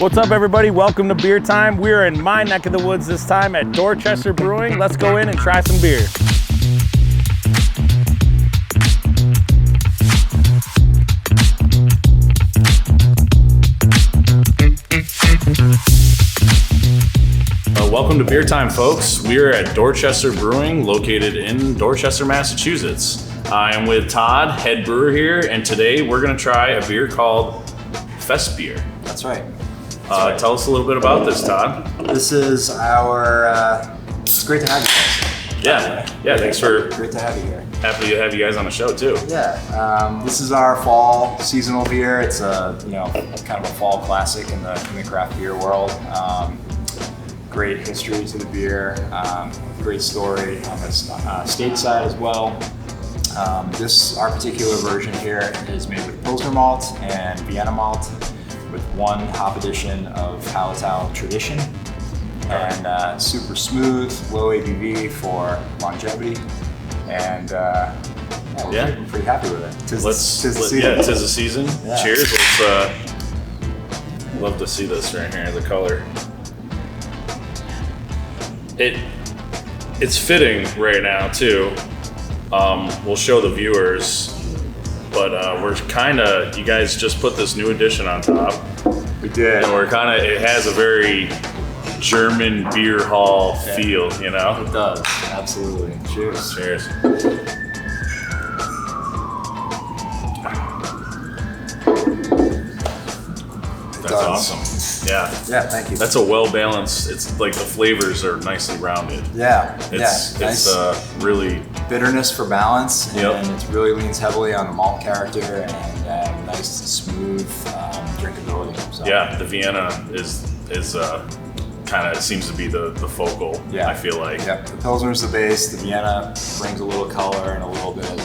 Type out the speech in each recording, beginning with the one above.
What's up, everybody? Welcome to Beer Time. We're in my neck of the woods this time at Dorchester Brewing. Let's go in and try some beer. Welcome to Beer Time, folks. We're at Dorchester Brewing, located in Dorchester, Massachusetts. I am with Todd, head brewer here, and today we're going to try a beer called Fest Bier. That's right. Tell us a little bit about this, Todd. This is our, it's great to have you guys. Yeah, thanks for... Great to have you here. Happy to have you guys on the show, too. Yeah, this is our fall seasonal beer. It's a, kind of a fall classic in the craft beer world. Great history to the beer, great story on the state side as well. Our particular version here is made with Pilsner malt and Vienna malt with one hop addition of Hallertau Tradition. And super smooth, low ABV for longevity. And we're pretty happy with it. Tis the season. Yeah, 'tis the season. Yeah. Cheers. Let's love to see this right here, the color. It's fitting right now too. We'll show the viewers, but you guys just put this new addition on top. We did. And it has a very German beer hall feel, you know? It does, absolutely. Cheers. Cheers. That's awesome. Yeah. Yeah, thank you. That's a well-balanced, it's like the flavors are nicely rounded. Yeah, It's really... Bitterness for balance, Yep. and it really leans heavily on the malt character and nice, smooth drinkability. So. Yeah, the Vienna is kind of seems to be the focal, Yeah. I feel like. Yep, the Pilsner's the base, the Vienna brings a little color and a little bit of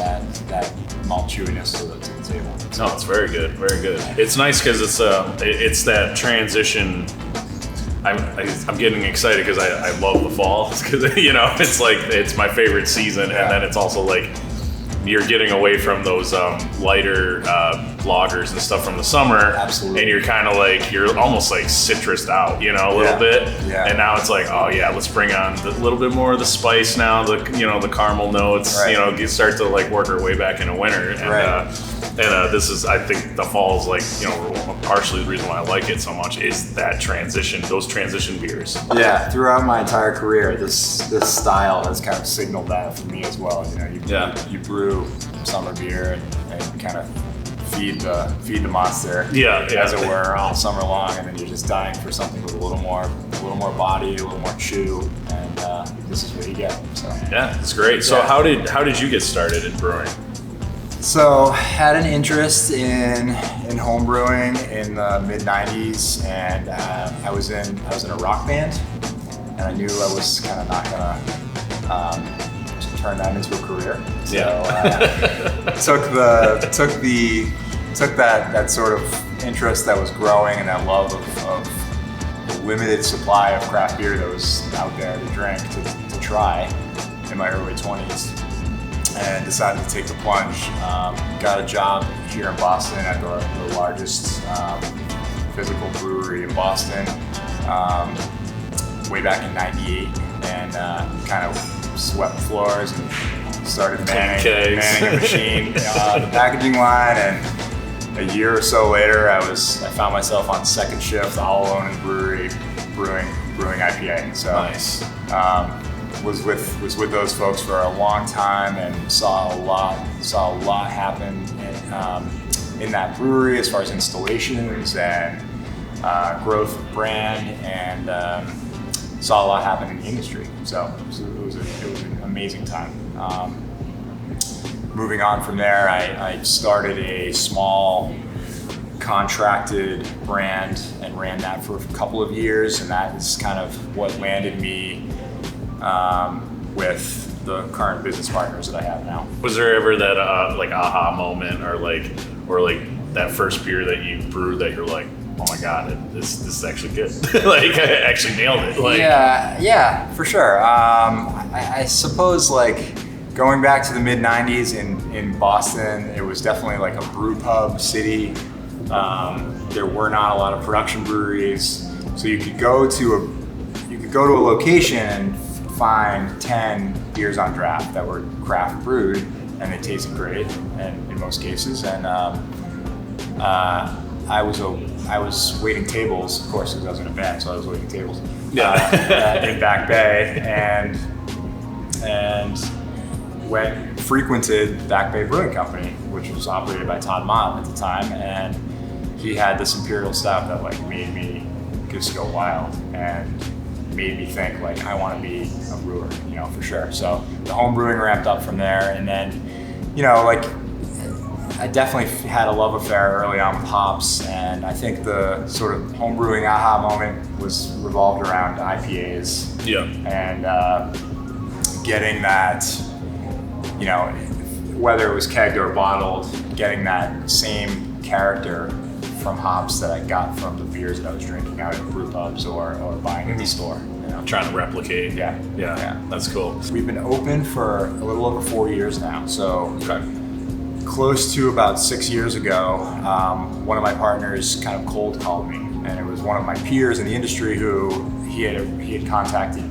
that malt chewiness to the table. No, it's very good, very good. It's nice because it's that transition. I'm getting excited because I love the fall because it's my favorite season, and then it's also like you're getting away from those lighter lagers and stuff from the summer. Absolutely. And you're kind of like you're almost like citrused out, a little bit. Yeah. And now it's like, oh yeah, let's bring on a little bit more of the spice now. The the caramel notes. Right. You start to like work our way back into winter. And, Right. This is, I think the fall is like, partially the reason why I like it so much is that transition, those transition beers. Yeah, throughout my entire career, this style has kind of signaled that for me as well. You brew summer beer and kind of feed the monster, as it were, all summer long, and then you're just dying for something with a little more body, a little more chew, and this is what you get. So. Yeah, it's great. So how did you get started in brewing? So had an interest in home brewing in the mid '90s, and I was in a rock band, and I knew I was kind of not gonna turn that into a career. So took that sort of interest that was growing and that love of the limited supply of craft beer that was out there to drink to try in my early 20s. And decided to take the plunge. Got a job here in Boston at the largest physical brewery in Boston way back in '98, and kind of swept floors and started manning a machine, the packaging line. And a year or so later, I found myself on second shift, all alone in the brewery, brewing IPA. So nice. Was with those folks for a long time and saw a lot happen in that brewery as far as installations and growth of brand, and saw a lot happen in the industry. So it was an amazing time. Moving on from there, I started a small contracted brand and ran that for a couple of years, and that is kind of what landed me with the current business partners that I have now. Was there ever that like aha moment or that first beer that you brewed that you're like, oh my god, this is actually good? Like I actually nailed it. Like, yeah, for sure. I suppose like going back to the mid '90s in Boston, it was definitely like a brew pub city. There were not a lot of production breweries, so you could go to a location and find 10 beers on draft that were craft brewed, and they tasted great, and in most cases. And I was waiting tables, of course, because I was in a band, so I was waiting tables in Back Bay, and frequented Back Bay Brewing Company, which was operated by Todd Charbonneau at the time, and he had this imperial stout that like made me just go wild and made me think like I want to be a brewer, for sure. So the home brewing ramped up from there, and then, like I definitely had a love affair early on with hops, and I think the sort of home brewing aha moment was revolved around IPAs. Yeah. And getting that, whether it was kegged or bottled, getting that same character from hops that I got from the beers that I was drinking out at brew pubs or buying at the store. Trying to replicate. Yeah. That's cool. We've been open for a little over 4 years now. So close to about 6 years ago, one of my partners kind of cold called me, and it was one of my peers in the industry who he had contacted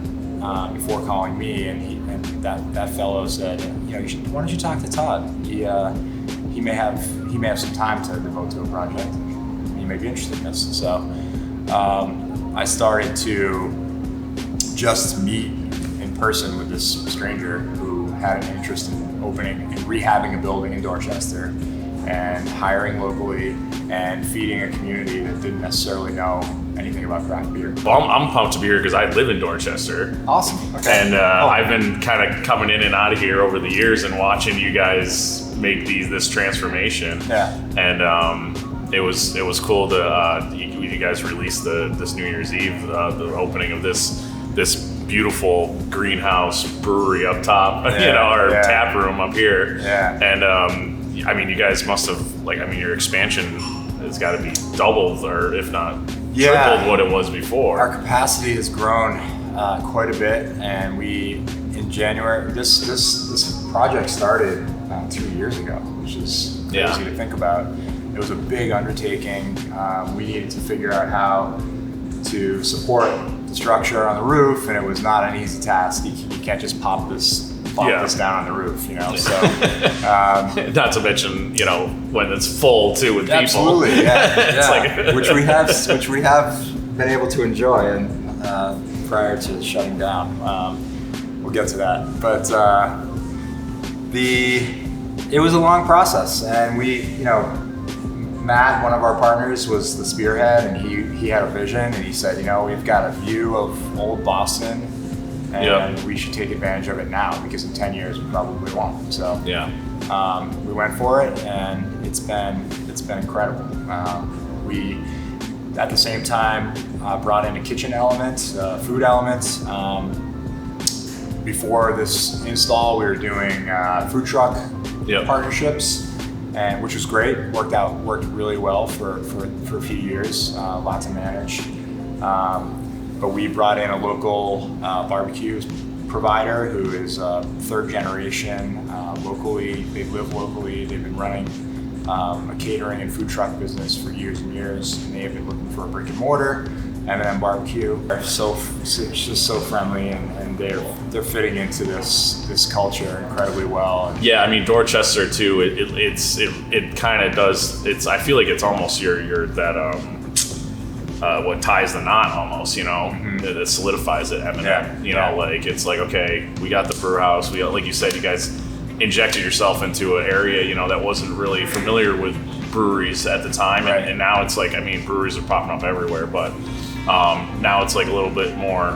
before calling me, and that fellow said, why don't you talk to Todd? He may have some time to devote to a project. You may be interested in this. So I started to just meet in person with this stranger who had an interest in opening and rehabbing a building in Dorchester and hiring locally and feeding a community that didn't necessarily know anything about craft beer. Well, I'm pumped to be here because I live in Dorchester. Awesome. Okay. And I've been kind of coming in and out of here over the years and watching you guys make this transformation. Yeah. And it was cool to you guys released this New Year's Eve the opening of this beautiful greenhouse brewery up top, our tap room up here. Yeah. And you guys must have your expansion has got to be doubled or if not tripled what it was before. Our capacity has grown quite a bit, and we in January this project started 2 years ago, which is crazy to think about. It was a big undertaking. We needed to figure out how to support the structure on the roof, and it was not an easy task. You can't just pop this down on the roof, So, not to mention, when it's full too with people. Absolutely, yeah. Which we have been able to enjoy, and prior to shutting down, we'll get to that. But it was a long process, and we, Matt, one of our partners, was the spearhead, and he had a vision, and he said, we've got a view of old Boston, and we should take advantage of it now, because in 10 years we probably won't. So we went for it, and it's been incredible. We, at the same time, brought in a kitchen element, food element. Before this install, we were doing food truck partnerships. And which was great, worked really well for a few years, a lot to manage. But we brought in a local barbecue provider who is third generation locally. They live locally. They've been running a catering and food truck business for years and years, and they have been looking for a brick and mortar. M&M Barbecue. They're just so friendly, and they're fitting into this culture incredibly well. Dorchester too. It kind of does. I feel like it's almost your that what ties the knot almost. That solidifies it. M&M. It's like, okay, we got the brew house. We got, like you said, you guys injected yourself into an area that wasn't really familiar with breweries at the time, and now it's like breweries are popping up everywhere, but. Now it's like a little bit more,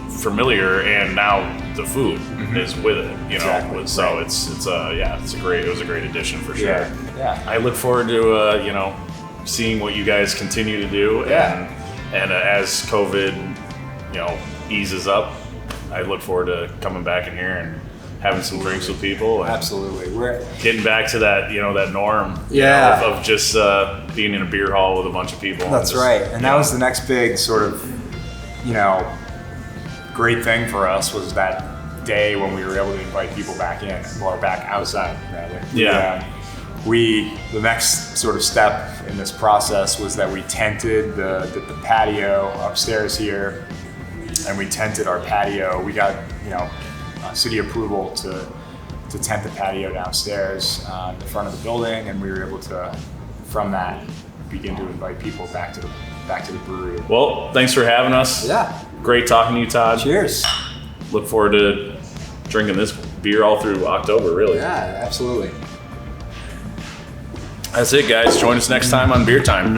familiar, and now the food is with it, Exactly. So it was a great addition for sure. Yeah. I look forward to, seeing what you guys continue to do, and as COVID, eases up, I look forward to coming back in here and having some drinks with people. And absolutely. We're getting back to that, that norm of just being in a beer hall with a bunch of people. That's right. And that was the next big sort of, great thing for us, was that day when we were able to invite people back in, or back outside, rather. the next sort of step in this process was that we tented the patio upstairs here, and we tented our patio. We got, city approval to tent the patio downstairs in the front of the building, and we were able to, from that, begin to invite people back to the brewery. Well, thanks for having us. Yeah. Great talking to you, Todd. Cheers. Look forward to drinking this beer all through October, really. Yeah, absolutely. That's it, guys. Join us next time on Beer Time.